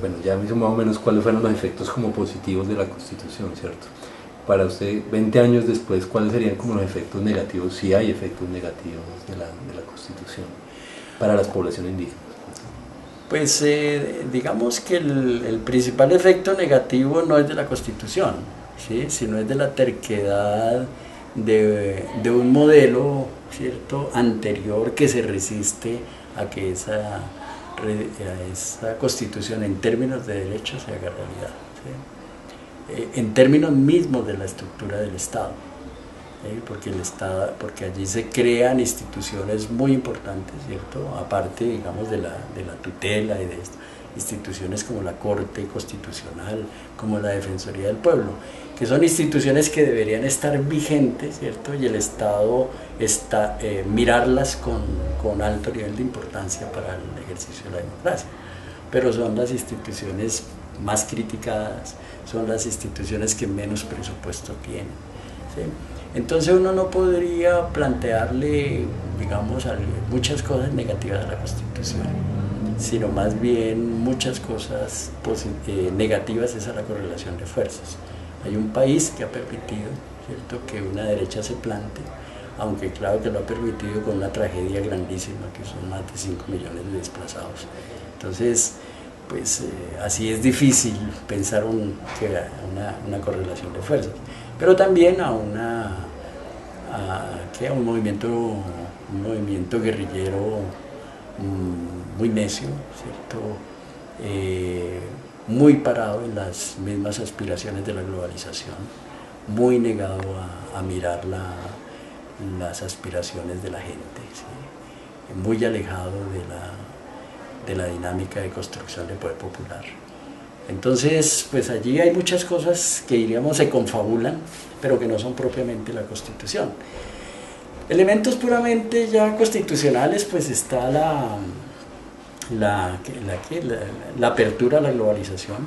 bueno, ya me hizo más o menos cuáles fueron los efectos como positivos de la Constitución, ¿cierto? Para usted, 20 años después, ¿cuáles serían como los efectos negativos, si hay efectos negativos de la Constitución para las poblaciones indígenas? Pues digamos que el principal efecto negativo no es de la Constitución, ¿sí? Sino es de la terquedad de un modelo, ¿cierto?, anterior que se resiste a que esa Constitución en términos de derechos se haga realidad, ¿sí? En términos mismos de la estructura del Estado. Porque allí se crean instituciones muy importantes, ¿cierto? Aparte, digamos, de la tutela y de esto, instituciones como la Corte Constitucional, como la Defensoría del Pueblo, que son instituciones que deberían estar vigentes, ¿cierto? Y el Estado mirarlas con alto nivel de importancia para el ejercicio de la democracia. Pero son las instituciones más criticadas, son las instituciones que menos presupuesto tienen, ¿sí? Entonces uno no podría plantearle, digamos, muchas cosas negativas a la Constitución, sino más bien muchas cosas negativas es a la correlación de fuerzas. Hay un país que ha permitido, ¿cierto?, que una derecha se plante, aunque claro que lo ha permitido con una tragedia grandísima, que son más de 5 millones de desplazados. Entonces, pues así es difícil pensar una correlación de fuerzas, pero también a un movimiento guerrillero muy necio, ¿cierto? Muy parado en las mismas aspiraciones de la globalización, muy negado a mirar las aspiraciones de la gente, ¿sí? Muy alejado de la dinámica de construcción del poder popular. Entonces, pues allí hay muchas cosas que diríamos se confabulan, pero que no son propiamente la Constitución. Elementos puramente ya constitucionales, pues está la apertura a la globalización,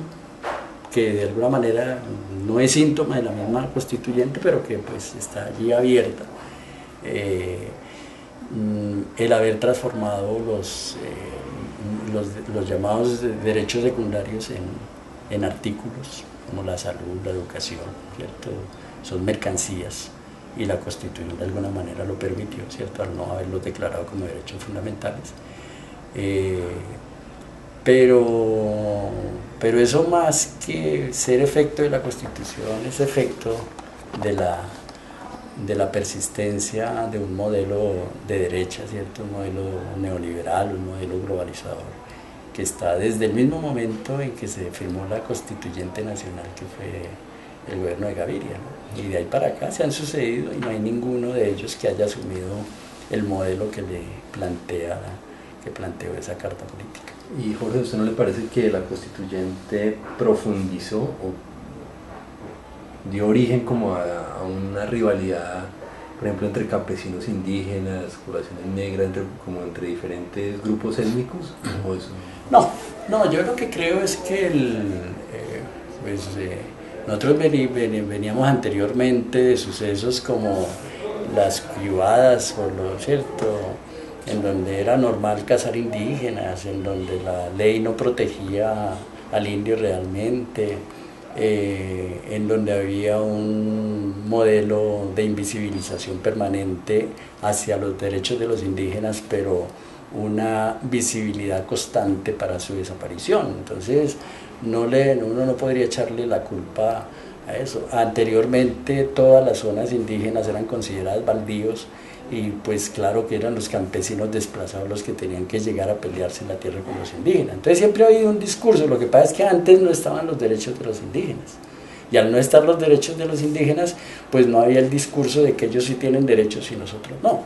que de alguna manera no es síntoma de la misma constituyente, pero que pues está allí abierta. El haber transformado los llamados derechos secundarios en artículos, como la salud, la educación, ¿cierto? Son mercancías y la Constitución de alguna manera lo permitió, ¿cierto?, al no haberlos declarado como derechos fundamentales. Pero eso, más que ser efecto de la Constitución, es efecto de la persistencia de un modelo de derecha, ¿cierto?, un modelo neoliberal, un modelo globalizador, que está desde el mismo momento en que se firmó la Constituyente Nacional, que fue el gobierno de Gaviria, ¿no? Y de ahí para acá se han sucedido y no hay ninguno de ellos que haya asumido el modelo que planteó esa carta política. Y Jorge, ¿a usted no le parece que la Constituyente profundizó o dio origen como a una rivalidad, por ejemplo, entre campesinos indígenas, poblaciones negras, entre diferentes grupos étnicos? ¿O eso? No, yo lo que creo es que nosotros veníamos anteriormente de sucesos como las Cuivadas, por lo cierto, en donde era normal cazar indígenas, en donde la ley no protegía al indio realmente, en donde había un modelo de invisibilización permanente hacia los derechos de los indígenas, pero una visibilidad constante para su desaparición. Entonces uno no podría echarle la culpa a eso. Anteriormente todas las zonas indígenas eran consideradas baldíos y pues claro que eran los campesinos desplazados los que tenían que llegar a pelearse en la tierra con los indígenas. Entonces siempre ha habido un discurso, lo que pasa es que antes no estaban los derechos de los indígenas. Y al no estar los derechos de los indígenas, pues no había el discurso de que ellos sí tienen derechos y nosotros no.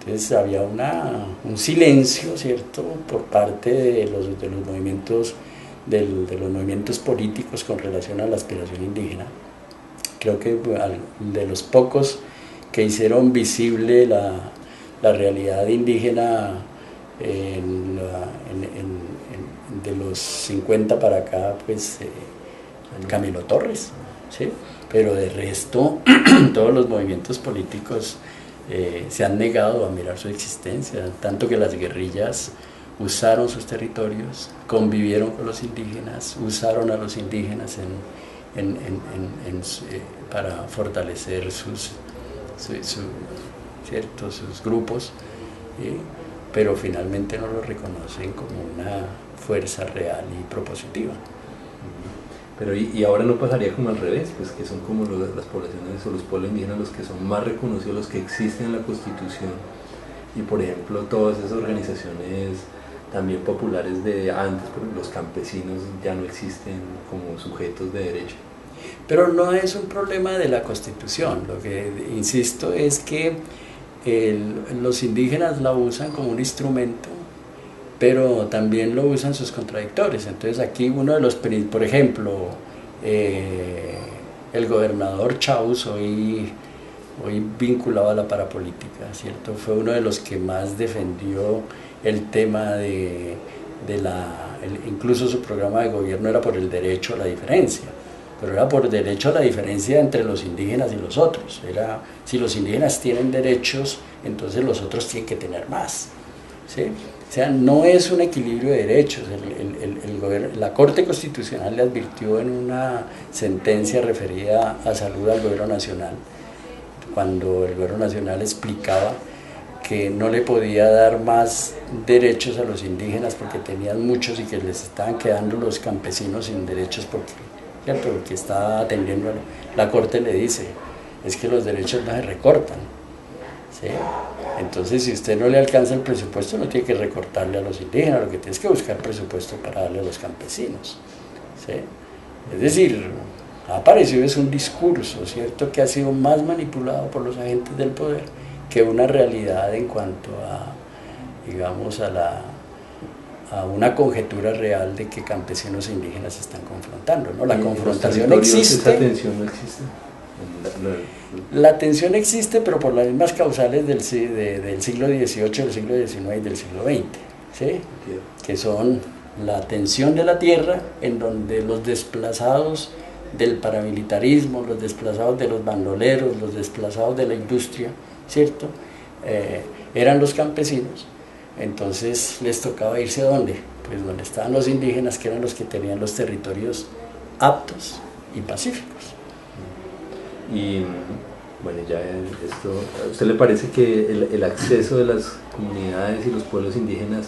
Entonces había un silencio, ¿cierto?, por parte de los movimientos políticos con relación a la aspiración indígena. Creo que de los pocos que hicieron visible la realidad indígena de los 50 para acá, pues Camilo Torres, ¿sí? Pero de resto todos los movimientos políticos se han negado a mirar su existencia, tanto que las guerrillas usaron sus territorios, convivieron con los indígenas, usaron a los indígenas para fortalecer sus grupos, pero finalmente no lo reconocen como una fuerza real y propositiva. Pero y ahora no pasaría como al revés, pues que son como las poblaciones o los pueblos indígenas los que son más reconocidos, los que existen en la Constitución, y por ejemplo todas esas organizaciones también populares de antes, por ejemplo, los campesinos ya no existen como sujetos de derecho. Pero no es un problema de la Constitución, lo que insisto es que los indígenas la usan como un instrumento, pero también lo usan sus contradictores. Entonces aquí uno de los, por ejemplo, el gobernador Chávez, hoy vinculado a la parapolítica, ¿cierto? Fue uno de los que más defendió el tema incluso su programa de gobierno era por el derecho a la diferencia, pero era por derecho a la diferencia entre los indígenas y los otros. Era, si los indígenas tienen derechos, entonces los otros tienen que tener más, ¿sí? O sea, no es un equilibrio de derechos. La Corte Constitucional le advirtió en una sentencia referida a salud al Gobierno Nacional, cuando el Gobierno Nacional explicaba que no le podía dar más derechos a los indígenas porque tenían muchos y que les estaban quedando los campesinos sin derechos porque está atendiendo. La Corte le dice, es que los derechos no se recortan, ¿sí? Entonces, si usted no le alcanza el presupuesto, no tiene que recortarle a los indígenas, lo que tiene es que buscar presupuesto para darle a los campesinos, ¿sí? Es decir, ha aparecido es un discurso, ¿cierto?, que ha sido más manipulado por los agentes del poder que una realidad en cuanto a, digamos, a una conjetura real de que campesinos e indígenas se están confrontando, ¿no? La confrontación existe. ¿Esa tensión no existe? La tensión existe, pero por las mismas causales del siglo XVIII, del siglo XIX y del siglo XX, ¿sí? Que son la tensión de la tierra, en donde los desplazados del paramilitarismo, los desplazados de los bandoleros, los desplazados de la industria, ¿cierto? Eran los campesinos. Entonces les tocaba irse ¿a dónde? Pues donde estaban los indígenas, que eran los que tenían los territorios aptos y pacíficos. Y bueno, ya esto, ¿a usted le parece que el acceso de las comunidades y los pueblos indígenas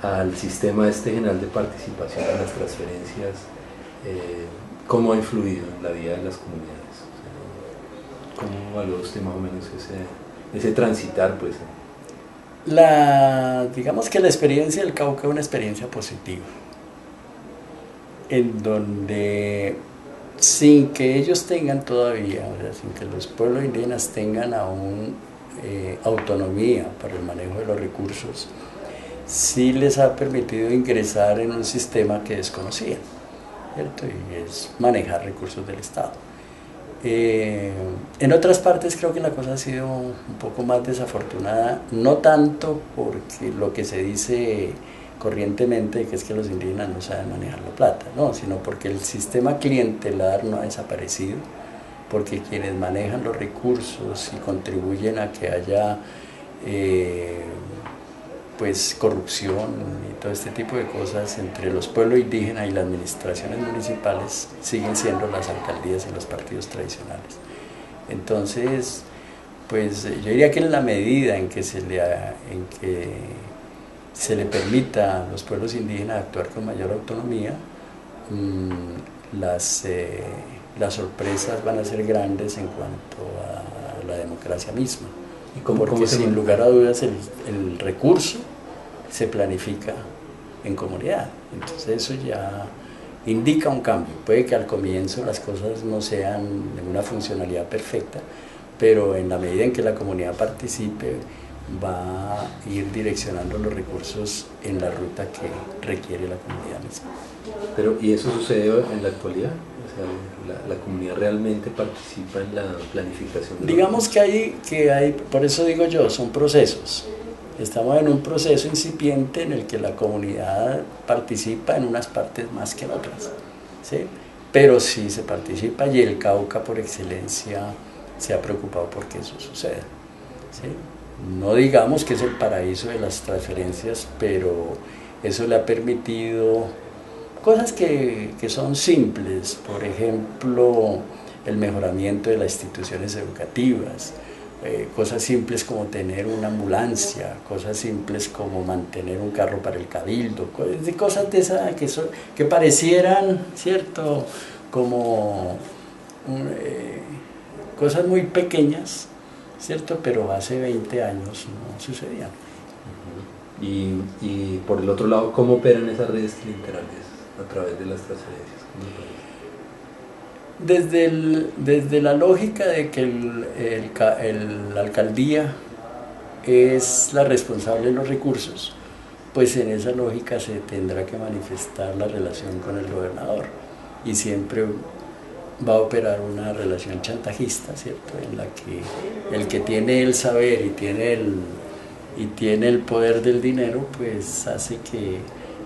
al sistema general de participación en las transferencias, cómo ha influido en la vida de las comunidades? O sea, ¿cómo valora usted más o menos ese transitar, pues? Digamos que la experiencia del Cauca es una experiencia positiva, en donde sin que ellos tengan todavía, o sea, sin que los pueblos indígenas tengan aún autonomía para el manejo de los recursos, sí les ha permitido ingresar en un sistema que desconocían, ¿cierto? Y es manejar recursos del Estado. En otras partes creo que la cosa ha sido un poco más desafortunada, no tanto porque lo que se dice corrientemente, que es que los indígenas no saben manejar la plata, no, sino porque el sistema clientelar no ha desaparecido, porque quienes manejan los recursos y contribuyen a que haya pues corrupción y todo este tipo de cosas entre los pueblos indígenas y las administraciones municipales siguen siendo las alcaldías y los partidos tradicionales. Entonces, pues yo diría que en la medida en que se le permita a los pueblos indígenas actuar con mayor autonomía, las sorpresas van a ser grandes en cuanto a la democracia misma. Porque sin lugar a dudas el recurso se planifica en comunidad. Entonces eso ya indica un cambio. Puede que al comienzo las cosas no sean de una funcionalidad perfecta, pero en la medida en que la comunidad participe, va a ir direccionando los recursos en la ruta que requiere la comunidad misma. Pero, ¿y eso sucede en la actualidad? O sea, ¿la comunidad realmente participa en la planificación? Digamos que hay, por eso digo yo, son procesos. Estamos en un proceso incipiente en el que la comunidad participa en unas partes más que en otras, ¿sí? Pero sí se participa y el Cauca por excelencia se ha preocupado porque eso suceda, ¿sí? No digamos que es el paraíso de las transferencias, pero eso le ha permitido cosas que son simples, por ejemplo, el mejoramiento de las instituciones educativas, cosas simples como tener una ambulancia, cosas simples como mantener un carro para el cabildo, cosas de esas que parecieran, ¿cierto?, como cosas muy pequeñas, ¿cierto?, pero hace 20 años no sucedían. Y por el otro lado, ¿cómo operan esas redes clientelares a través de las transferencias? Desde la lógica de que la alcaldía es la responsable de los recursos, pues en esa lógica se tendrá que manifestar la relación con el gobernador y siempre va a operar una relación chantajista, ¿cierto?, en la que el que tiene el saber y tiene el poder del dinero, pues hace que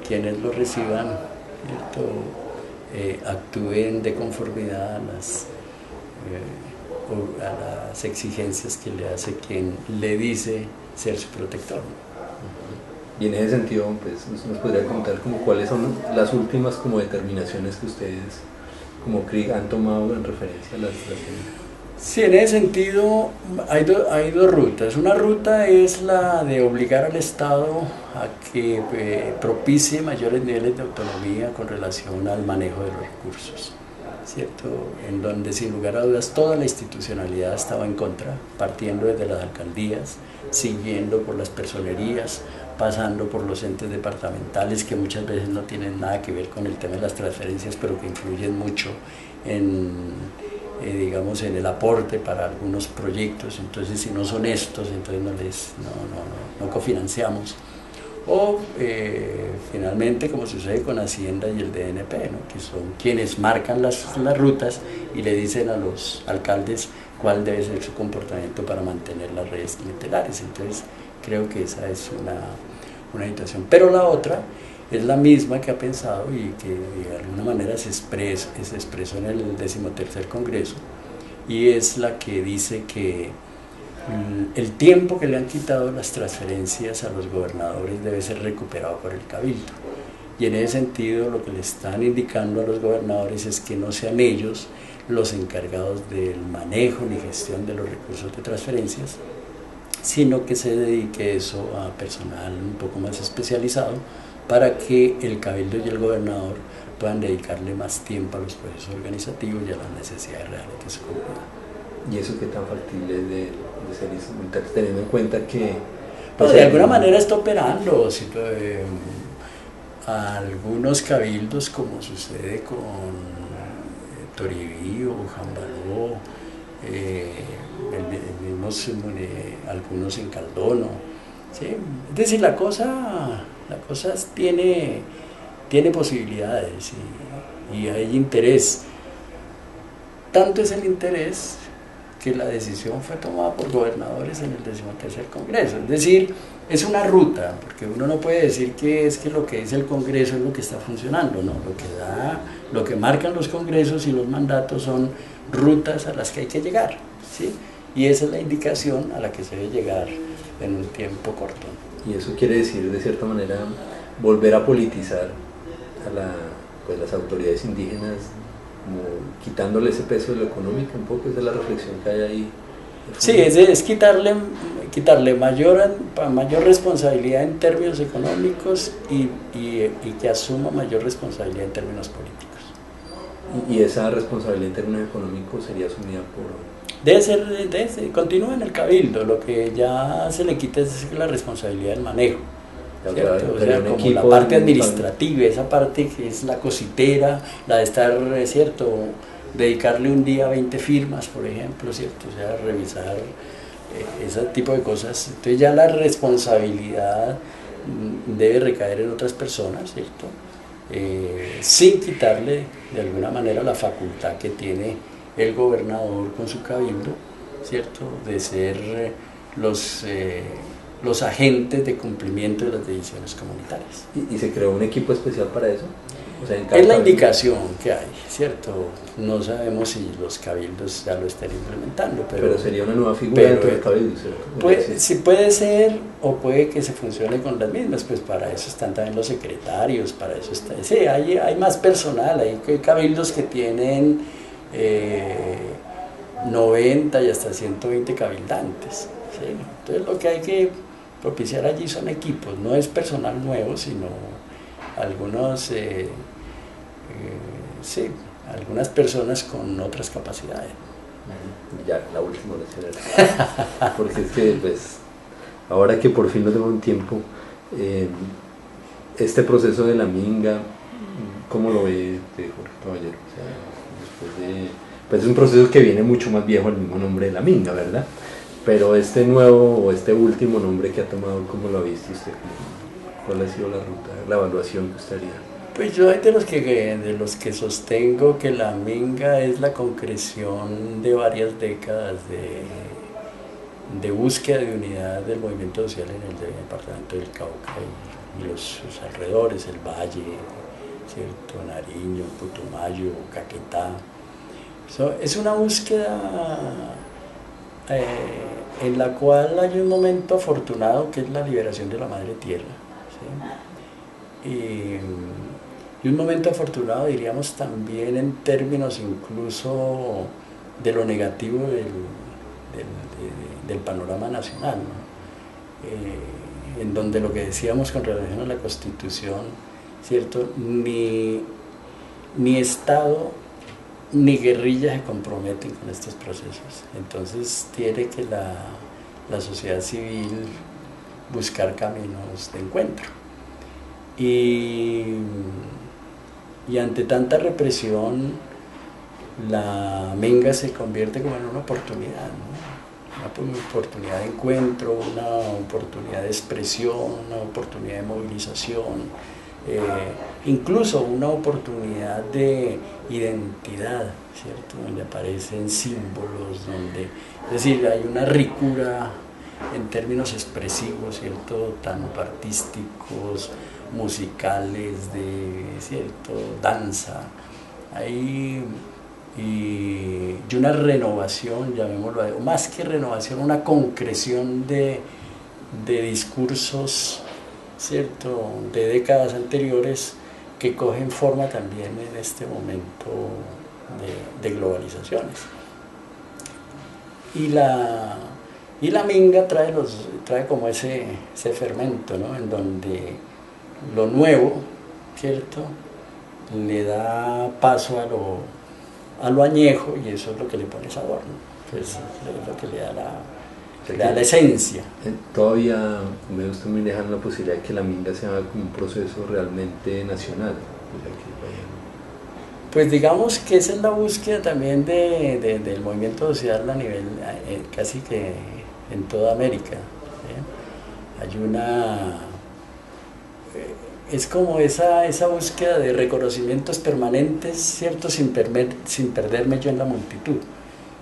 quienes lo reciban, ¿cierto?, actúen de conformidad a las exigencias que le hace quien le dice ser su protector. Y en ese sentido, pues, nos podría contar como cuáles son las últimas como determinaciones que ustedes como CRIC han tomado en referencia a las transferencias. Sí, en ese sentido hay dos rutas. Una ruta es la de obligar al Estado a que propicie mayores niveles de autonomía con relación al manejo de los recursos, ¿cierto?, en donde sin lugar a dudas toda la institucionalidad estaba en contra, partiendo desde las alcaldías, siguiendo por las personerías, pasando por los entes departamentales que muchas veces no tienen nada que ver con el tema de las transferencias, pero que influyen mucho digamos, en el aporte para algunos proyectos. Entonces, si no son estos, entonces no cofinanciamos. O finalmente, como sucede con Hacienda y el DNP, ¿no?, que son quienes marcan las rutas y le dicen a los alcaldes cuál debe ser su comportamiento para mantener las redes clientelares. Entonces, creo que esa es una situación. Pero la otra es la misma que ha pensado y que de alguna manera se expresó en el 13º Congreso, y es la que dice que el tiempo que le han quitado las transferencias a los gobernadores debe ser recuperado por el cabildo. Y en ese sentido lo que le están indicando a los gobernadores es que no sean ellos los encargados del manejo ni gestión de los recursos de transferencias, sino que se dedique eso a personal un poco más especializado, para que el cabildo y el gobernador puedan dedicarle más tiempo a los procesos organizativos y a las necesidades reales de su comunidad. ¿Y eso qué tan factible es de ser teniendo en cuenta que... Pues, de alguna manera está operando, ¿sí? Algunos cabildos, como sucede con Toribío, Jambaló, algunos en Caldono, ¿sí? Es decir, la cosa tiene posibilidades y hay interés. Tanto es el interés que la decisión fue tomada por gobernadores en el 13º Congreso. Es decir, es una ruta, porque uno no puede decir que lo que dice el Congreso es lo que está funcionando, no. Lo que marcan los congresos y los mandatos son rutas a las que hay que llegar, ¿sí? Y esa es la indicación a la que se debe llegar en un tiempo corto. Y eso quiere decir, de cierta manera, volver a politizar a las autoridades indígenas, como quitándole ese peso de lo económico, un poco. Esa es la reflexión que hay ahí. Sí, es quitarle mayor responsabilidad en términos económicos y que asuma mayor responsabilidad en términos políticos. Y esa responsabilidad en términos económicos sería asumida por... Continúa en el cabildo, lo que ya se le quita es la responsabilidad del manejo, ¿cierto? O sea, como la parte administrativa, esa parte que es la cositera, la de estar, ¿cierto?, dedicarle un día 20 firmas, por ejemplo, ¿cierto? O sea, revisar ese tipo de cosas. Entonces ya la responsabilidad debe recaer en otras personas, ¿cierto? Sin quitarle de alguna manera la facultad que tiene el gobernador con su cabildo, ¿cierto?, de ser los agentes de cumplimiento de las decisiones comunitarias. ¿Y se creó un equipo especial para eso? O sea, es la indicación que hay, ¿cierto? No sabemos si los cabildos ya lo están implementando, pero sería una nueva figura dentro del cabildo, ¿cierto? Sí puede ser, o puede que se funcione con las mismas, pues para eso están también los secretarios, para eso está, sí, hay más personal, hay cabildos que tienen 90 y hasta 120 cabildantes, ¿sí? Entonces lo que hay que propiciar allí son equipos, no es personal nuevo, sino algunos sí, algunas personas con otras capacidades. Ya, la última oración. Porque es que, pues, ahora que por fin nos demos un tiempo, este proceso de la minga, ¿cómo lo ve Jorge Caballero? O sea, después de, pues es un proceso que viene mucho más viejo, el mismo nombre de la minga, ¿verdad? Pero este nuevo o este último nombre que ha tomado, ¿cómo lo ha visto usted? ¿Cuál ha sido la ruta, la evaluación que usted haría? Pues yo soy de los que sostengo que la minga es la concreción de varias décadas de búsqueda de unidad del movimiento social en el departamento del Cauca y sus alrededores, el Valle, ¿cierto? Nariño, Putumayo, Caquetá. Es una búsqueda en la cual hay un momento afortunado que es la liberación de la madre tierra, ¿sí? Y un momento afortunado, diríamos, también en términos incluso de lo negativo del panorama nacional, ¿no? En donde lo que decíamos con relación a la Constitución, ¿cierto? Ni Estado ni guerrillas se comprometen con estos procesos. Entonces tiene que la sociedad civil buscar caminos de encuentro. Y ante tanta represión, la minga se convierte como en una oportunidad, ¿no? Una oportunidad de encuentro, una oportunidad de expresión, una oportunidad de movilización, incluso una oportunidad de identidad, ¿cierto? Donde aparecen símbolos, es decir, hay una ricura en términos expresivos, ¿cierto? Tanto artísticos, musicales, ¿cierto? Danza, y una renovación, llamémoslo, más que renovación, una concreción de discursos, ¿cierto? De décadas anteriores que cogen forma también en este momento de globalizaciones. Y la minga trae como ese fermento, ¿no? En donde lo nuevo, ¿cierto? Le da paso a lo añejo, y eso es lo que le pone sabor, ¿no? Pues es lo que le da la esencia. Todavía me gusta muy lejano la posibilidad de que la minga sea como un proceso realmente nacional. Pues digamos que esa es la búsqueda también del movimiento social a nivel, casi que en toda América, ¿sí? Hay es como esa búsqueda de reconocimientos permanentes, ¿cierto? Sin perderme yo en la multitud.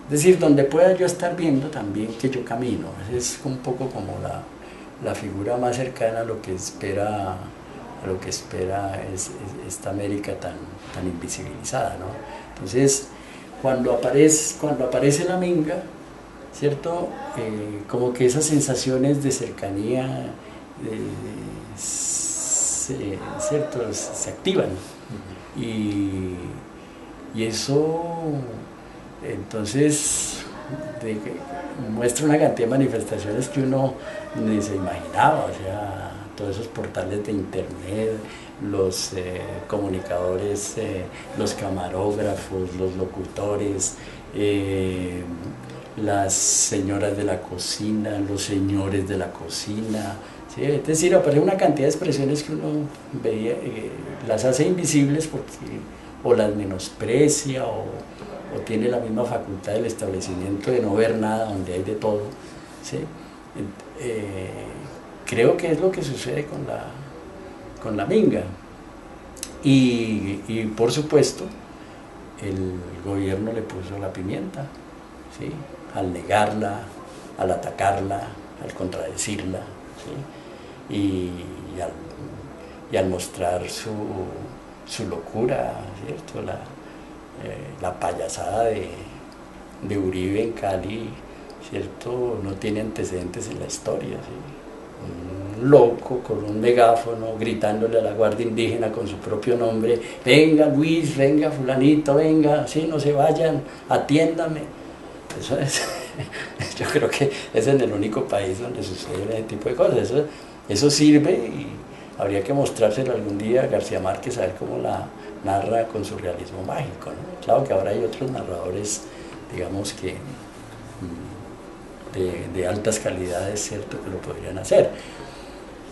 Es decir, donde pueda yo estar viendo también que yo camino. Es un poco como la figura más cercana a lo que espera esta América tan invisibilizada, ¿no? Entonces, cuando aparece la minga, ¿cierto? Como que esas sensaciones de cercanía, ¿cierto? Se activan. Y eso, entonces, muestra una cantidad de manifestaciones que uno ni se imaginaba, o sea, todos esos portales de internet, los comunicadores, los camarógrafos, los locutores, las señoras de la cocina, los señores de la cocina, ¿sí? Es decir, aparece una cantidad de expresiones que uno veía, las hace invisibles o las menosprecia o tiene la misma facultad del establecimiento de no ver nada, donde hay de todo, ¿sí? Creo que es lo que sucede con la minga. Y por supuesto, el gobierno le puso la pimienta, ¿sí? Al negarla, al atacarla, al contradecirla, ¿sí? Y al mostrar su locura, ¿cierto? La payasada de Uribe en Cali, ¿cierto? No tiene antecedentes en la historia, ¿sí? Un loco con un megáfono gritándole a la guardia indígena con su propio nombre: venga Luis, venga fulanito, venga, sí, no se vayan, atiéndame. Eso es, yo creo que es en el único país donde sucede ese tipo de cosas. Eso sirve, y habría que mostrárselo algún día a García Márquez, a ver cómo la narra con su realismo mágico, ¿no? Claro que ahora hay otros narradores, digamos que de altas calidades, ¿cierto?, que lo podrían hacer.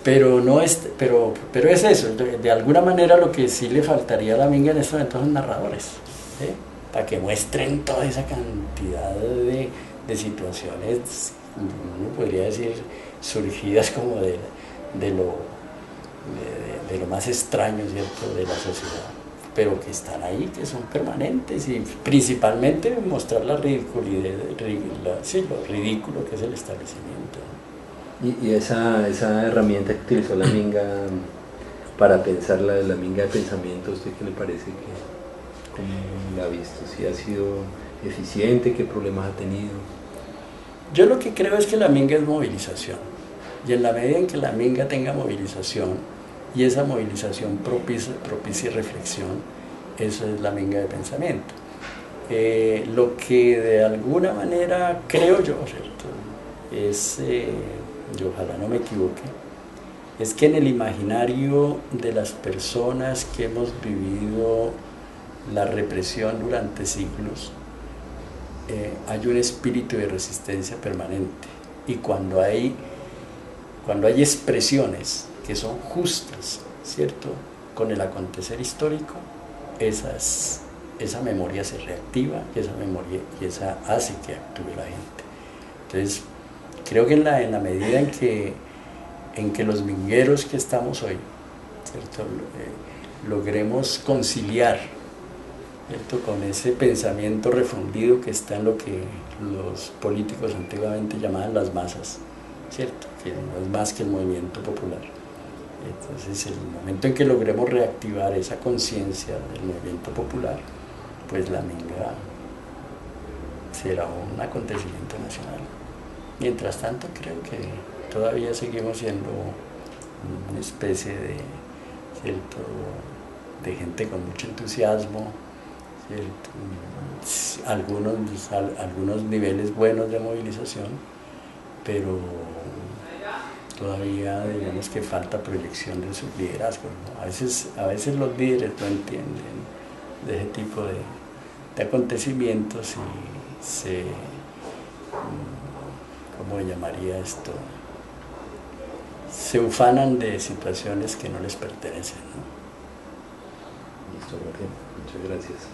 Pero, no es, pero es eso, de alguna manera lo que sí le faltaría a la Minga en estos momentos son narradores, ¿sí? Para que muestren toda esa cantidad de situaciones, uno podría decir, surgidas como de lo más extraño, ¿cierto?, de la sociedad, pero que están ahí, que son permanentes, y principalmente mostrar la ridiculidad, lo ridículo que es el establecimiento. Y esa herramienta que utilizó la Minga para pensar, la Minga de pensamiento, ¿a usted qué le parece? ¿Cómo la ha visto? ¿Si ha sido eficiente? ¿Qué problemas ha tenido? Yo lo que creo es que la Minga es movilización, y en la medida en que la Minga tenga movilización, y esa movilización propicie reflexión, eso es la Minga de pensamiento. Lo que de alguna manera creo yo, ¿cierto?, es, y ojalá no me equivoque, es que en el imaginario de las personas que hemos vivido la represión durante siglos, hay un espíritu de resistencia permanente, y cuando hay expresiones que son justas, ¿cierto?, con el acontecer histórico, esa memoria se reactiva, y esa hace que actúe la gente. Entonces, creo que en la medida en que los mingueros que estamos hoy, ¿cierto?, logremos conciliar, ¿cierto?, con ese pensamiento refundido que está en lo que los políticos antiguamente llamaban las masas, ¿cierto?, que no es más que el movimiento popular. Entonces, el momento en que logremos reactivar esa conciencia del movimiento popular, pues la Minga será un acontecimiento nacional. Mientras tanto, creo que todavía seguimos siendo una especie ¿cierto?, de gente con mucho entusiasmo, ¿cierto?, algunos niveles buenos de movilización, pero todavía, digamos, que falta proyección de sus liderazgos, ¿no? A veces los líderes no entienden de ese tipo de acontecimientos y ¿cómo llamaría esto?, se ufanan de situaciones que no les pertenecen, ¿no? Listo, Jorge. Muchas gracias.